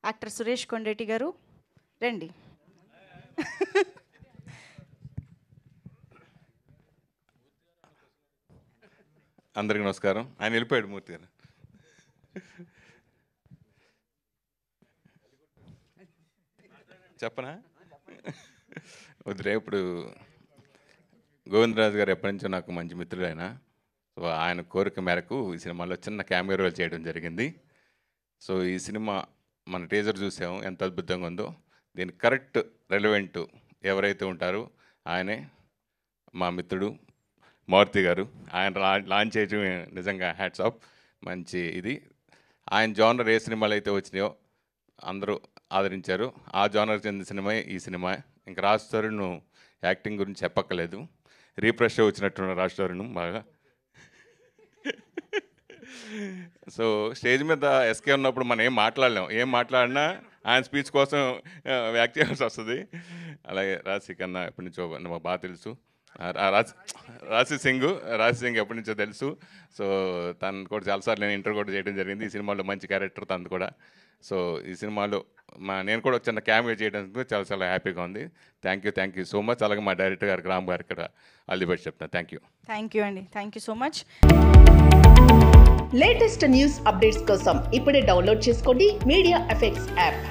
Actor Suresh Kondeti గారు రండి. అందరికీ నమస్కారం. ఆయన వెళ్ళిపోయాడు మూర్తి గారు. చెప్పనా? వద్దురే. ఇప్పుడు గోవిందరాజు గారు ఎప్పటి నుంచో నాకు మంచి మిత్రుడు ఆయన. సో ఆయన కోరిక మేరకు ఈ సినిమాలో చిన్న క్యామియో రోల్ చేయడం జరిగింది. సో ఈ సినిమా మన టీజర్ చూసాము, ఎంత అద్భుతంగా ఉందో. దీనికి కరెక్ట్ రెలవెంట్ ఎవరైతే ఉంటారో ఆయనే మా మిత్రుడు మారుతి గారు. ఆయన లాంచ్ చేయడం నిజంగా హ్యాట్స్ ఆఫ్. మంచి ఇది. ఆయన జోనర్ ఏ సినిమాలు అయితే వచ్చినాయో అందరూ ఆదరించారు. ఆ జోనర్ చెందిన సినిమా ఈ సినిమా. ఇంకా రాజ్ తరుణ్ యాక్టింగ్ గురించి చెప్పక్కలేదు. రీఫ్రెష్ వచ్చినట్టున్న రాజ్ తరుణ్ బాగా. సో స్టేజ్ మీద ఎస్కే ఉన్నప్పుడు మనం ఏం మాట్లాడలేం. ఏం మాట్లాడినా ఆయన స్పీచ్ కోసం యాక్ట్ చేయాల్సి వస్తుంది. అలాగే రాశి కన్నా ఎప్పటి నుంచో మాకు బాగా తెలుసు. రాశి సింగ్ ఎప్పటి నుంచో తెలుసు. సో తను కూడా చాలాసార్లు నేను ఇంటర్వ్యూ కూడా చేయడం జరిగింది. ఈ సినిమాలో మంచి క్యారెక్టర్ తను కూడా. సో ఈ సినిమాలో నేను కూడా చిన్న క్యామియో చేయడానికి చాలా చాలా హ్యాపీగా ఉంది. Thank you so much. అలాగే మా డైరెక్టర్ గారికి రామ్ గారికి ఇక్కడ ఆల్ ది బెస్ట్ చెప్తాను. థ్యాంక్ యూ అండి. Thank you so much. Latest news updates కోసం ఇప్పుడే డౌన్లోడ్ చేసుకోండి మీడియా ఎఫెక్ట్స్ యాప్.